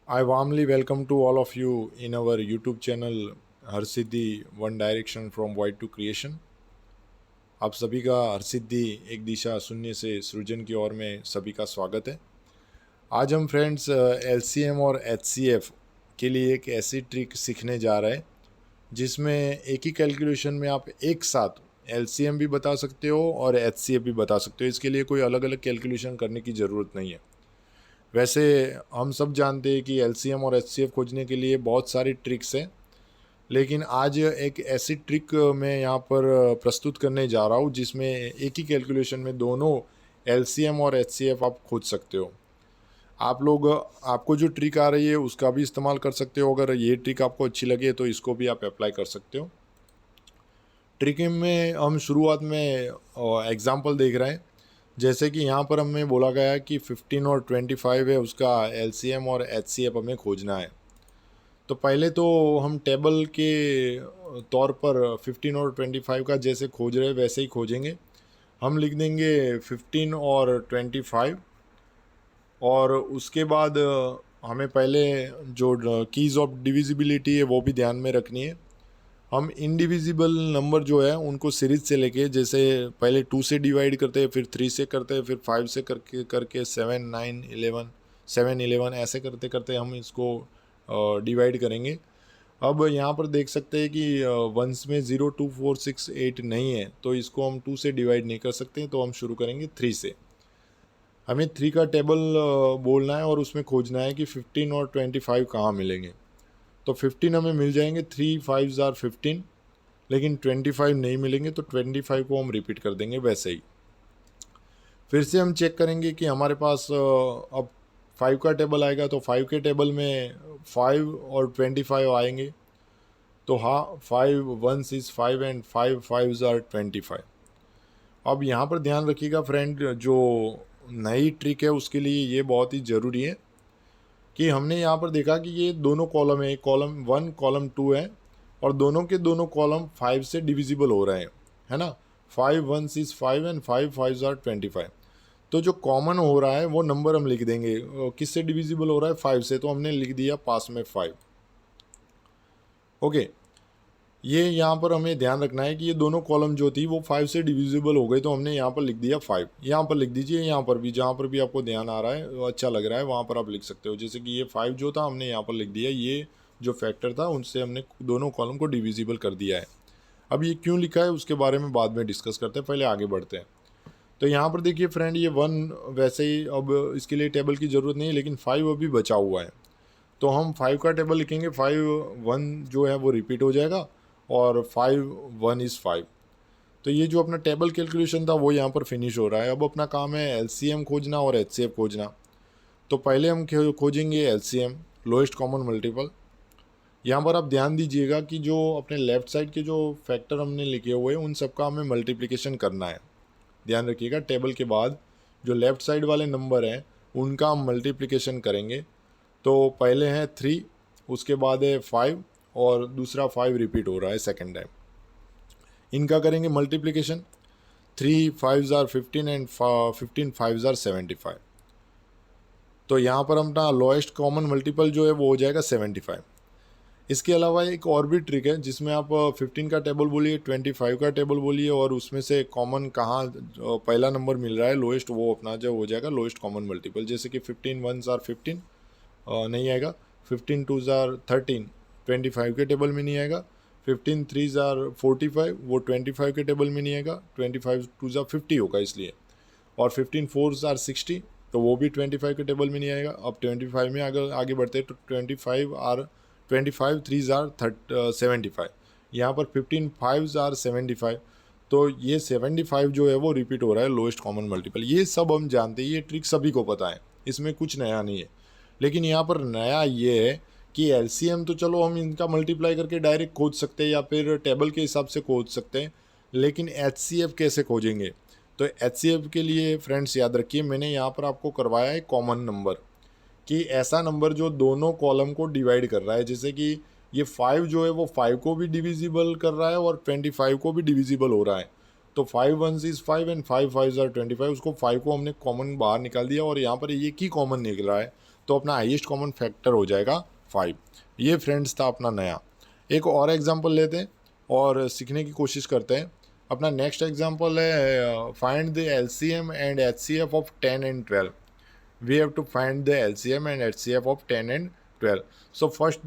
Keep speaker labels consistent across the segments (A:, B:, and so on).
A: I warmly welcome to all of you in our YouTube channel Harsiddhi one direction from wide to creation. आप सभी का हरसिद्धि एक दिशा शून्य से सृजन की ओर में सभी का स्वागत है। आज हम फ्रेंड्स LCM और HCF के लिए एक ऐसी ट्रिक सीखने जा रहे हैं जिसमें एक ही कैलकुलेशन में आप एक साथ LCM भी बता सकते हो और HCF भी बता सकते हो। इसके लिए कोई अलग अलग कैलकुलेशन करने की ज़रूरत नहीं है। वैसे हम सब जानते हैं कि LCM और HCF खोजने के लिए बहुत सारी ट्रिक्स हैं, लेकिन आज एक ऐसी ट्रिक मैं यहाँ पर प्रस्तुत करने जा रहा हूँ जिसमें एक ही कैलकुलेशन में दोनों LCM और HCF आप खोज सकते हो। आप लोग आपको जो ट्रिक आ रही है उसका भी इस्तेमाल कर सकते हो। अगर ये ट्रिक आपको अच्छी लगे तो इसको भी आप अप्लाई कर सकते हो। ट्रिक में हम शुरुआत में एग्जाम्पल देख रहे हैं। जैसे कि यहाँ पर हमें बोला गया है कि 15 और 25 है, उसका LCM और HCF हमें खोजना है। तो पहले तो हम टेबल के तौर पर 15 और 25 का जैसे खोज रहे वैसे ही खोजेंगे। हम लिख देंगे 15 और 25 और उसके बाद हमें पहले जो कीज़ ऑफ डिविजिबिलिटी है वो भी ध्यान में रखनी है। हम इनडिविजिबल नंबर जो है उनको सीरीज से लेके, जैसे पहले 2 से डिवाइड करते हैं, फिर 3 से करते हैं, फिर 5 से करके करके 7 9 11 7 11 ऐसे करते करते हम इसको डिवाइड करेंगे। अब यहाँ पर देख सकते हैं कि वंस में 0 2 4 6 8 नहीं है, तो इसको हम 2 से डिवाइड नहीं कर सकते। तो हम शुरू करेंगे 3 से। हमें 3 का टेबल बोलना है और उसमें खोजना है कि 15 और 25 कहाँ मिलेंगे। तो 15 हमें मिल जाएंगे, 3 5 आर 15, लेकिन 25 नहीं मिलेंगे। तो 25 को हम रिपीट कर देंगे वैसे ही। फिर से हम चेक करेंगे कि हमारे पास अब 5 का टेबल आएगा, तो 5 के टेबल में 5 और 25 आएंगे। तो हाँ, 5 1 इज़ 5 एंड 5 5 आर 25। अब यहाँ पर ध्यान रखिएगा फ्रेंड, जो नई ट्रिक है उसके लिए ये बहुत ही ज़रूरी है कि हमने यहाँ पर देखा कि ये दोनों कॉलम है, कॉलम 1 कॉलम 2 है और दोनों के दोनों कॉलम 5 से डिविजिबल हो रहे हैं, है ना। 5 1 इज़ 5 एंड 5 5 आर 25। तो जो कॉमन हो रहा है वो नंबर हम लिख देंगे। किससे डिविजिबल हो रहा है? 5 से, तो हमने लिख दिया पास में 5। ओके, ये यहाँ पर हमें ध्यान रखना है कि ये दोनों कॉलम जो थी वो 5 से डिविजिबल हो गई, तो हमने यहाँ पर लिख दिया 5। यहाँ पर लिख दीजिए, यहाँ पर भी, जहाँ पर भी आपको ध्यान आ रहा है अच्छा लग रहा है वहाँ पर आप लिख सकते हो। जैसे कि ये 5 जो था हमने यहाँ पर लिख दिया, ये जो फैक्टर था उनसे हमने दोनों कॉलम को डिविजिबल कर दिया है। अब ये क्यों लिखा है उसके बारे में बाद में डिस्कस करते हैं, पहले आगे बढ़ते हैं। तो यहाँ पर देखिए फ्रेंड, ये 1 वैसे ही, अब इसके लिए टेबल की ज़रूरत नहीं है, लेकिन 5 अभी बचा हुआ है। तो हम 5 का टेबल लिखेंगे। 5 1 जो है वो रिपीट हो जाएगा और 5 1 इज़ 5। तो ये जो अपना टेबल कैलकुलेशन था वो यहाँ पर फिनिश हो रहा है। अब अपना काम है LCM खोजना और HCF खोजना। तो पहले हम खोजेंगे LCM, लोएस्ट कॉमन मल्टीपल। यहाँ पर आप ध्यान दीजिएगा कि जो अपने लेफ़्ट साइड के जो फैक्टर हमने लिखे हुए हैं उन सबका हमें मल्टीप्लिकेशन करना है। ध्यान रखिएगा, टेबल के बाद जो लेफ़्ट साइड वाले नंबर हैं उनका हम मल्टीप्लिकेशन करेंगे। तो पहले है 3, उसके बाद है 5 और दूसरा 5 रिपीट हो रहा है सेकेंड टाइम। इनका करेंगे मल्टीप्लिकेशन। 3 5 are 15 and 15 5 are 75। तो यहाँ पर अपना लोएस्ट कॉमन मल्टीपल जो है वो हो जाएगा 75। इसके अलावा एक और भी ट्रिक है जिसमें आप 15 का टेबल बोलिए, 25 का टेबल बोलिए और उसमें से कॉमन कहाँ पहला नंबर मिल रहा है लोएस्ट, वो अपना जो हो जाएगा लोएस्ट कॉमन मल्टीपल। जैसे कि 15 1 आर 15 नहीं आएगा, 15 2 आर 13 25 के टेबल में नहीं आएगा, 15 3 आर 45 वो 25 के टेबल में नहीं आएगा, 25 2 आर 50 होगा इसलिए, और 15 4 आर 60 तो वो भी 25 के टेबल में नहीं आएगा। अब 25 में अगर आगे बढ़ते हैं तो 25 3 आर 75। यहाँ पर 15 5 आर 75। तो ये 75 जो है वो रिपीट हो रहा है लोएस्ट कॉमन मल्टीपल। ये सब हम जानते हैं, ये ट्रिक सभी को पता है, इसमें कुछ नया नहीं है। लेकिन यहाँ पर नया ये है कि LCM तो चलो हम इनका मल्टीप्लाई करके डायरेक्ट खोज सकते हैं या फिर टेबल के हिसाब से खोज सकते हैं, लेकिन HCF कैसे खोजेंगे? तो HCF के लिए फ्रेंड्स याद रखिए, मैंने यहाँ पर आपको करवाया है कॉमन नंबर, कि ऐसा नंबर जो दोनों कॉलम को डिवाइड कर रहा है। जैसे कि ये 5 जो है वो 5 को भी डिविजिबल कर रहा है और 25 को भी डिविजिबल हो रहा है। तो 5 1 इज़ 5 एंड 5 5 आर 25। उसको 5 को हमने कॉमन बाहर निकाल दिया और यहाँ पर एक ही कॉमन निकल रहा है। तो अपना हाईएस्ट कॉमन फैक्टर हो जाएगा 5। ये फ्रेंड्स था अपना नया। एक और एग्जांपल लेते हैं और सीखने की कोशिश करते हैं। अपना नेक्स्ट एग्जांपल है find the LCM and HCF of 10 and 12। We have to find the LCM and HCF of 10 and 12. So first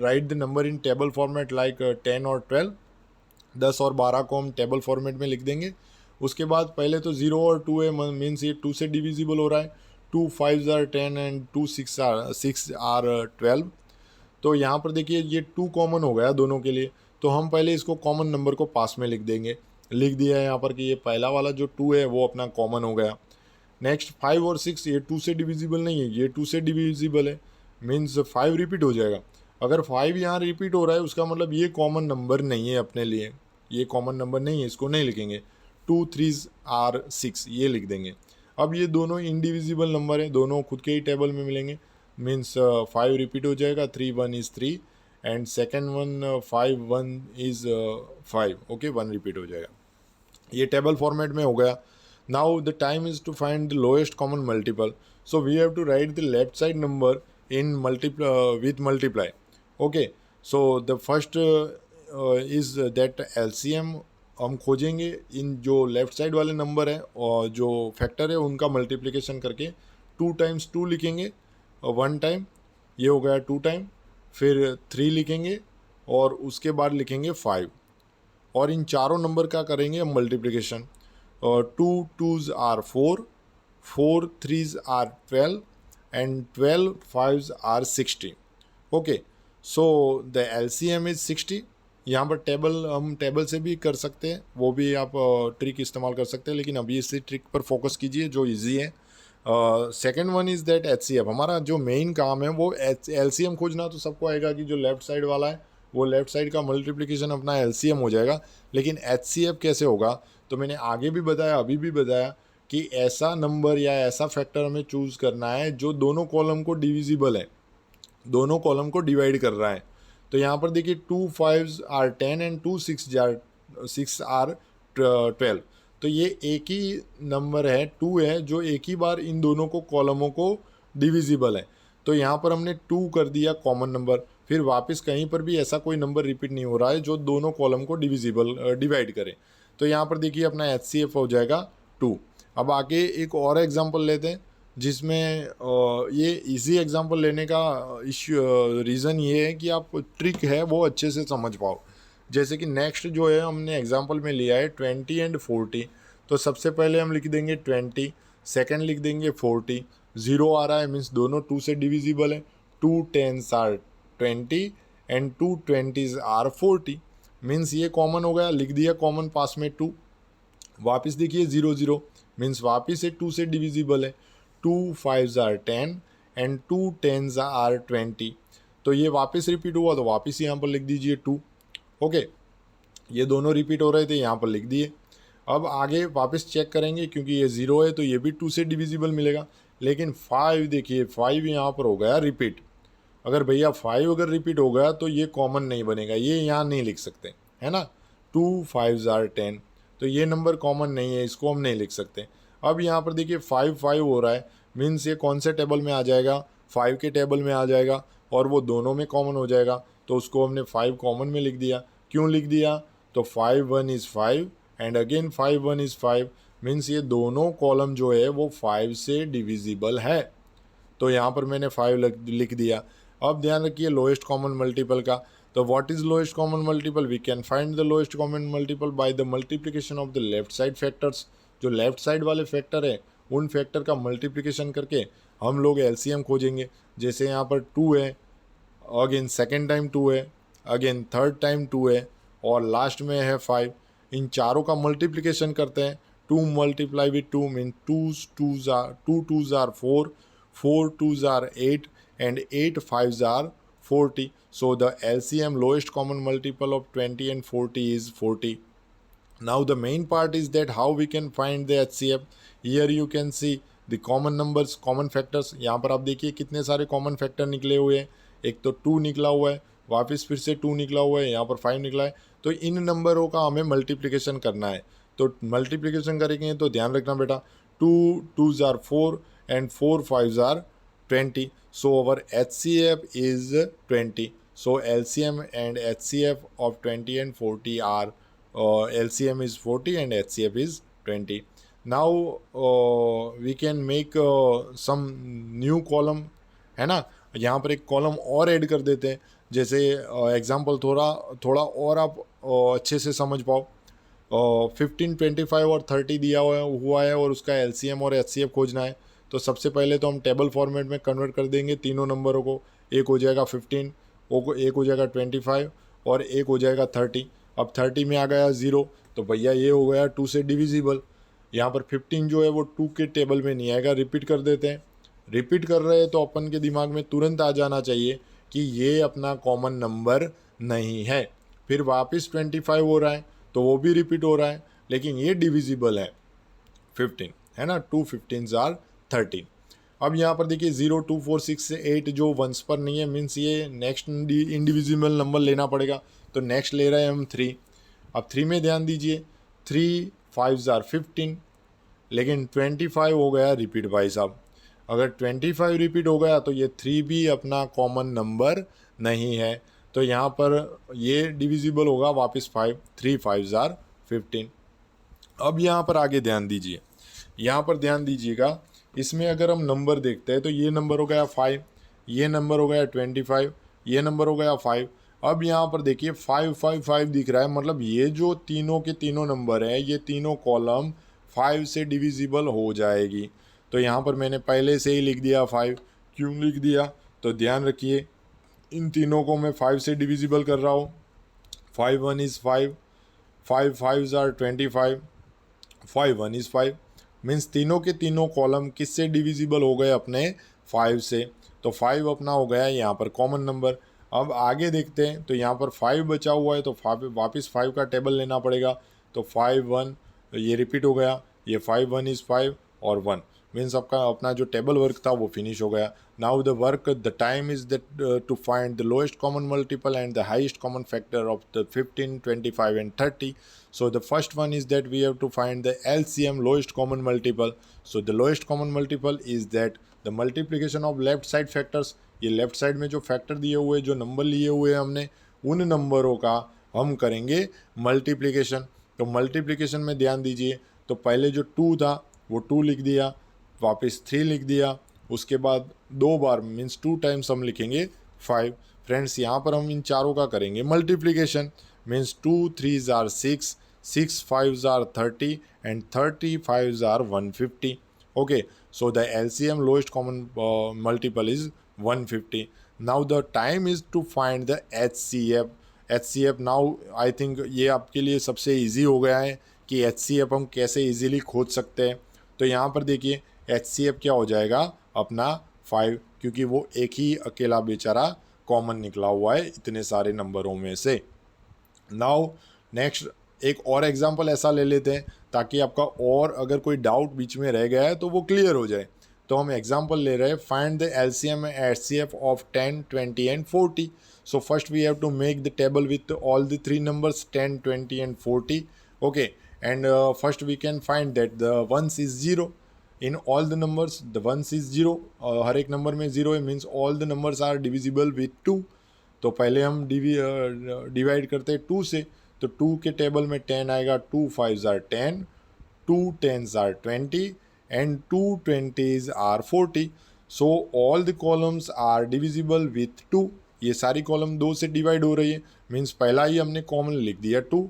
A: write the number in table format like 10 और 12। 10 और 12 को हम टेबल फॉर्मेट में लिख देंगे। उसके बाद पहले तो 0 और 2 है, मीन्स ये 2 से डिविजिबल हो रहा है। 2 5 आर 10 एंड 2 6 आर 12। तो यहाँ पर देखिए ये 2 कॉमन हो गया दोनों के लिए, तो हम पहले इसको कॉमन नंबर को पास में लिख देंगे। लिख दिया है यहाँ पर कि ये पहला वाला जो 2 है वो अपना कॉमन हो गया। नेक्स्ट 5 और 6 ये 2 से डिविजिबल नहीं है, ये 2 से डिविजिबल है, मीन्स 5 रिपीट हो जाएगा। अगर 5 यहाँ रिपीट हो रहा है उसका मतलब ये कॉमन नंबर नहीं है अपने लिए, ये कॉमन नंबर नहीं है, इसको नहीं लिखेंगे। 2 3 आर 6 ये लिख देंगे। अब ये दोनों इंडिविजिबल नंबर हैं, दोनों खुद के ही टेबल में मिलेंगे, मीन्स 5 रिपीट हो जाएगा, 3 1 is 3 and second one 5 1 is 5। Okay, 1 repeat हो जाएगा। ये टेबल फॉर्मेट में हो गया। Now the time is to find the lowest common multiple. So we have to write the left side number in with multiply. Okay. So the first is that LCM हम खोजेंगे इन जो left side वाले number है और जो factor है उनका multiplication करके 2 टाइम्स 2 लिखेंगे, 1 टाइम, ये हो गया 2 टाइम, फिर 3 लिखेंगे और उसके बाद लिखेंगे 5। और इन चारों नंबर का करेंगे हम multiplication. 2 2s are 4, 4 3s are 12 and 12 5s are 60। Okay, so the LCM is 60। यहाँ पर हम टेबल से भी कर सकते हैं, वो भी आप ट्रिक इस्तेमाल कर सकते हैं, लेकिन अभी इसी ट्रिक पर फोकस कीजिए जो इजी है। Second one is that HCF। हमारा जो मेन काम है वो LCM खोजना। तो सबको आएगा कि जो लेफ्ट साइड वाला है वो लेफ्ट साइड का मल्टीप्लिकेशन अपना LCM हो जाएगा, लेकिन HCF कैसे होगा? तो मैंने आगे भी बताया, अभी भी बताया कि ऐसा नंबर या ऐसा फैक्टर हमें चूज़ करना है जो दोनों कॉलम को डिविजिबल है, दोनों कॉलम को डिवाइड कर रहा है। तो यहाँ पर देखिए 2 5 आर 10 एंड 2 6 आर 12। तो ये एक ही नंबर है 2 है जो एक ही बार इन दोनों को कॉलमों को डिविजिबल है। तो यहाँ पर हमने 2 कर दिया कॉमन नंबर, फिर वापस कहीं पर भी ऐसा कोई नंबर रिपीट नहीं हो रहा है जो दोनों कॉलम को डिवाइड करे। तो यहाँ पर देखिए अपना HCF हो जाएगा 2। अब आगे एक और एग्जांपल लेते हैं जिसमें ये इजी एग्जांपल लेने का रीज़न ये है कि आप ट्रिक है वो अच्छे से समझ पाओ। जैसे कि नेक्स्ट जो है हमने एग्जांपल में लिया है 20 एंड 40। तो सबसे पहले हम लिख देंगे 20, सेकेंड लिख देंगे 40। 0 आ रहा है मीन्स दोनों 2 से डिविजिबल है। 2 10s are 20 and 2 20s are 40, means ये कॉमन हो गया, लिख दिया कॉमन पास में 2। वापस देखिए 0 0 मीन्स वापस से 2 से डिविजिबल है। 2 5s are 10 and 2 10s are 20। तो ये वापस रिपीट हुआ तो वापस यहाँ पर लिख दीजिए 2। ओके, ये दोनों रिपीट हो रहे थे, यहाँ पर लिख दिए। अब आगे वापस चेक करेंगे क्योंकि ये 0 है तो ये भी 2 से डिविजिबल मिलेगा, लेकिन 5 देखिए 5 यहाँ पर हो गया रिपीट। अगर भैया 5 अगर रिपीट हो गया तो ये कॉमन नहीं बनेगा, ये यहाँ नहीं लिख सकते, है ना। 2 5s आर 10, तो ये नंबर कॉमन नहीं है, इसको हम नहीं लिख सकते। अब यहाँ पर देखिए 5 5 हो रहा है, मीन्स ये कौन से टेबल में आ जाएगा? 5 के टेबल में आ जाएगा और वो दोनों में कॉमन हो जाएगा। तो उसको हमने 5 कॉमन में लिख दिया। क्यों लिख दिया? तो 5 1 is 5 and again 5 1 is 5, means ये दोनों कॉलम जो है वो 5 से डिविजिबल है। तो यहाँ पर मैंने 5 लिख दिया। अब ध्यान रखिए लोएस्ट कॉमन मल्टीपल का। तो what is lowest common multiple? We can find the lowest common multiple by the multiplication of the left side factors. जो लेफ्ट साइड वाले फैक्टर है उन फैक्टर का मल्टीप्लिकेशन करके हम लोग LCM खोजेंगे। जैसे यहाँ पर 2 है, अगेन सेकेंड टाइम 2 है, अगेन थर्ड टाइम 2 है और लास्ट में है 5। इन चारों का मल्टीप्लिकेशन करते हैं। 2 multiply with 2 mean 2 2s are 4, 4 2s are 8 and 8 5s are 40. So the LCM lowest common multiple of 20 and 40 is 40. Now the main part is that how we can find the HCF. Here you can see the common numbers, common factors. यहाँ पर आप देखिए कितने सारे common factor निकले हुए हैं। एक तो 2 निकला हुआ है, वापस फिर से 2 निकला हुआ है, यहाँ पर 5 निकला है। तो इन नंबरों का हमें मल्टीप्लिकेशन करना है। तो मल्टीप्लिकेशन करेंगे तो ध्यान रखना बेटा, 2 2s are 4 and 4 5s are 20. So our HCF is 20. So LCM and HCF of 20 and 40 are LCM is 40 and HCF is 20. Now we can make some new column, है ना. यहाँ पर एक कॉलम और ऐड कर देते हैं, जैसे एग्जांपल थोड़ा और आप अच्छे से समझ पाओ. 15, 25 और 30 दिया हुआ है और उसका LCM और HCF खोजना है. तो सबसे पहले तो हम टेबल फॉर्मेट में कन्वर्ट कर देंगे तीनों नंबरों को. एक हो जाएगा 15, एक हो जाएगा 25 और एक हो जाएगा 30. अब 30 में आ गया 0, तो भैया ये हो गया 2 से डिविजिबल. यहाँ पर 15 जो है वो 2 के टेबल में नहीं आएगा. रिपीट कर देते हैं. रिपीट कर रहे हैं तो अपन के दिमाग में तुरंत आ जाना चाहिए कि ये अपना कॉमन नंबर नहीं है. फिर वापस 25 हो रहा है तो वो भी रिपीट हो रहा है, लेकिन ये डिविजिबल है 15, है ना. 2 15s आर 13. अब यहाँ पर देखिए 0 2 4 6 से 8 जो वंस पर नहीं है, मीन्स ये नेक्स्ट इंडिविजुअल नंबर लेना पड़ेगा. तो नेक्स्ट ले रहे हैं हम 3. अब 3 में ध्यान दीजिए, 3 5s आर 15, लेकिन 25 हो गया रिपीट भाई साहब. अगर 25 रिपीट हो गया तो ये 3 भी अपना कॉमन नंबर नहीं है. तो यहाँ पर ये डिविजिबल होगा वापस 5. 3 5s आर 15. अब यहाँ पर आगे ध्यान दीजिए, यहाँ पर ध्यान दीजिएगा. इसमें अगर हम नंबर देखते हैं तो ये नंबर हो गया 5, ये नंबर हो गया 25, ये नंबर हो गया 5. अब यहाँ पर देखिए 5 5 5 दिख रहा है, मतलब ये जो तीनों के तीनों नंबर हैं, ये तीनों कॉलम 5 से डिविजिबल हो जाएगी. तो यहाँ पर मैंने पहले से ही लिख दिया 5. क्यों लिख दिया, तो ध्यान रखिए इन तीनों को मैं 5 से डिविजिबल कर रहा हूँ. 5 1 is 5, 5 5s are 25, 5 1 is 5. Means तीनों के तीनों कॉलम किससे डिविजिबल हो गए, अपने 5 से. तो 5 अपना हो गया यहाँ पर कॉमन नंबर. अब आगे देखते हैं तो यहाँ पर 5 बचा हुआ है, तो वापस 5 का टेबल लेना पड़ेगा. तो 5 1 ये रिपीट हो गया, ये 5 1 इज़ 5 और 1. मीन्स आपका अपना जो टेबल वर्क था वो फिनिश हो गया. Now the work, the time is that to find the lowest common multiple and the highest common factor of the 15 25 and 30. So the first one is that we have to find the LCM, lowest common multiple. So the lowest common multiple is that the multiplication of left side factors. ये left side में जो factor दिए हुए, जो number लिए हुए हमने, उन नंबरों का हम करेंगे मल्टीप्लिकेशन. तो मल्टीप्लिकेशन में ध्यान दीजिए, तो पहले जो 2 था वो 2 लिख दिया, वापस 3 लिख दिया, उसके बाद 2 बार मीन्स 2 टाइम्स हम लिखेंगे 5. फ्रेंड्स यहाँ पर हम इन चारों का करेंगे multiplication. Means 2 3s are 6, 6 5s are 30 and 30 5s are 150. Okay, so the LCM, lowest common multiple, is 150. Now the time is to find the HCF. HCF now I think ये आपके लिए सबसे इजी हो गया है कि HCF हम कैसे इजीली खोज सकते हैं. तो यहाँ पर देखिए HCF क्या हो जाएगा अपना 5, क्योंकि वो एक ही अकेला बेचारा कॉमन निकला हुआ है इतने सारे नंबरों में से. नाउ नेक्स्ट एक और एग्जांपल ऐसा ले लेते हैं ताकि आपका और अगर कोई डाउट बीच में रह गया है तो वो क्लियर हो जाए. तो हम एग्जांपल ले रहे हैं, find the LCM and HCF of 10 20 and 40. So first we have to make the table with all the 3 numbers 10 20 and 40. Okay, and first we can find that the ones is 0 in all the numbers. The ones is 0, हर एक number में 0 है, means all the numbers are divisible with 2. तो पहले हम divide करते हैं 2 से, तो 2 के टेबल में 10 आएगा, 2 5s are 10, 2 10s are 20 and 2 20s are 40. So all the columns are divisible with 2. ये सारी कॉलम 2 से डिवाइड हो रही है, मीन्स पहला ही हमने कॉमन लिख दिया 2.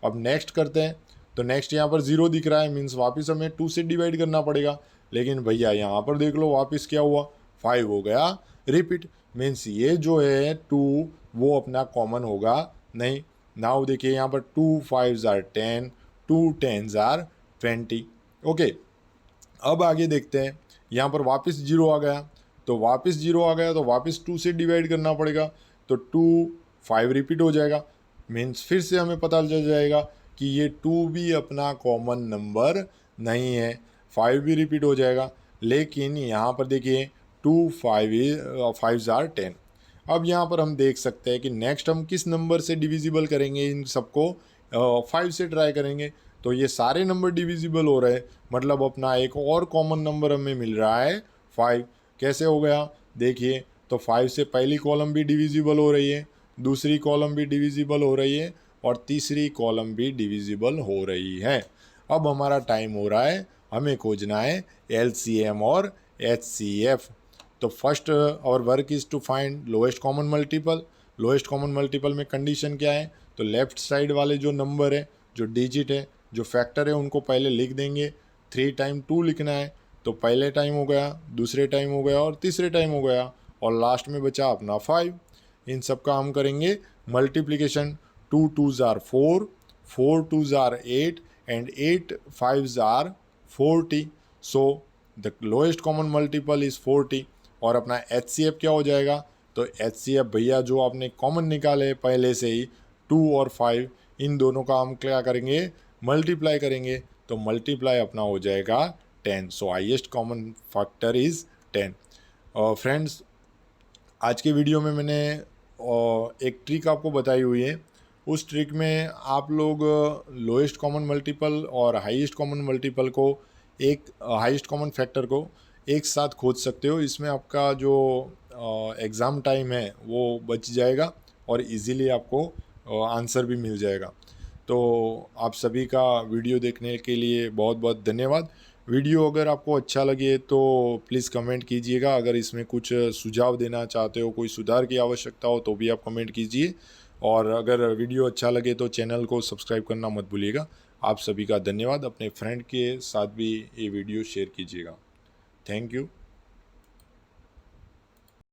A: अब नेक्स्ट करते हैं, तो नेक्स्ट यहाँ पर 0 दिख रहा है, मीन्स वापस हमें 2 से डिवाइड करना पड़ेगा. लेकिन भैया यहाँ पर देख लो वापस क्या हुआ, 5 हो गया रिपीट. मीन्स ये जो है 2 वो अपना कॉमन होगा नहीं. नाउ देखिए यहाँ पर 2 5s are 10, 2 10s are 20. Okay, अब आगे देखते हैं, यहाँ पर वापस 0 आ गया, तो वापस 0 आ गया तो वापस 2 से डिवाइड करना पड़ेगा. तो 2 5 रिपीट हो जाएगा, मीन्स फिर से हमें पता चल जाएगा कि ये 2 भी अपना कॉमन नंबर नहीं है. 5 भी रिपीट हो जाएगा, लेकिन यहाँ पर देखिए 2 5s आर 10. अब यहाँ पर हम देख सकते हैं कि नेक्स्ट हम किस नंबर से डिविजिबल करेंगे, इन सबको 5 से ट्राई करेंगे. तो ये सारे नंबर डिविजिबल हो रहे हैं, मतलब अपना एक और कॉमन नंबर हमें मिल रहा है 5. कैसे हो गया देखिए, तो 5 से पहली कॉलम भी डिविजिबल हो रही है, दूसरी कॉलम भी डिविजिबल हो रही है और तीसरी कॉलम भी डिविजिबल हो रही है। अब हमारा टाइम हो रहा है, हमें खोजना है LCM और HCF। तो first our work is to find lowest common multiple. Lowest common multiple में कंडीशन क्या है, तो लेफ्ट साइड वाले जो नंबर है, जो डिजिट है, जो फैक्टर है, उनको पहले लिख देंगे। 3 टाइम 2 लिखना है, तो पहले टाइम हो गया, दूसरे टाइम हो गया और तीसरे टाइम हो गया और लास्ट में बचा अपना 5। इन सब का हम करेंगे multiplication. 2 2s are 4, 4 2s are 8 and 8 5s are 40। So the lowest common multiple is 40। और अपना HCF क्या हो जाएगा, तो HCF भैया जो आपने कॉमन निकाले पहले से ही 2 और 5, इन दोनों का हम क्या करेंगे, मल्टीप्लाई करेंगे, तो मल्टीप्लाई अपना हो जाएगा 10। सो highest common factor is 10। Friends, आज के वीडियो में मैंने एक ट्रिक आपको बताई हुई है। उस ट्रिक में आप लोग लोएस्ट कॉमन मल्टीपल और हाईएस्ट कॉमन मल्टीपल को, एक हाईएस्ट कॉमन फैक्टर को एक साथ खोज सकते हो। इसमें आपका जो एग्ज़ाम टाइम है वो बच जाएगा और इजीली आपको आंसर भी मिल जाएगा। तो आप सभी का वीडियो देखने के लिए बहुत बहुत धन्यवाद। वीडियो अगर आपको अच्छा लगे तो प्लीज़ कमेंट कीजिएगा। अगर इसमें कुछ सुझाव देना चाहते हो, कोई सुधार की आवश्यकता हो, तो भी आप कमेंट कीजिए। और अगर वीडियो अच्छा लगे तो चैनल को सब्सक्राइब करना मत भूलिएगा। आप सभी का धन्यवाद। अपने फ्रेंड के साथ भी ये वीडियो शेयर कीजिएगा। Thank you.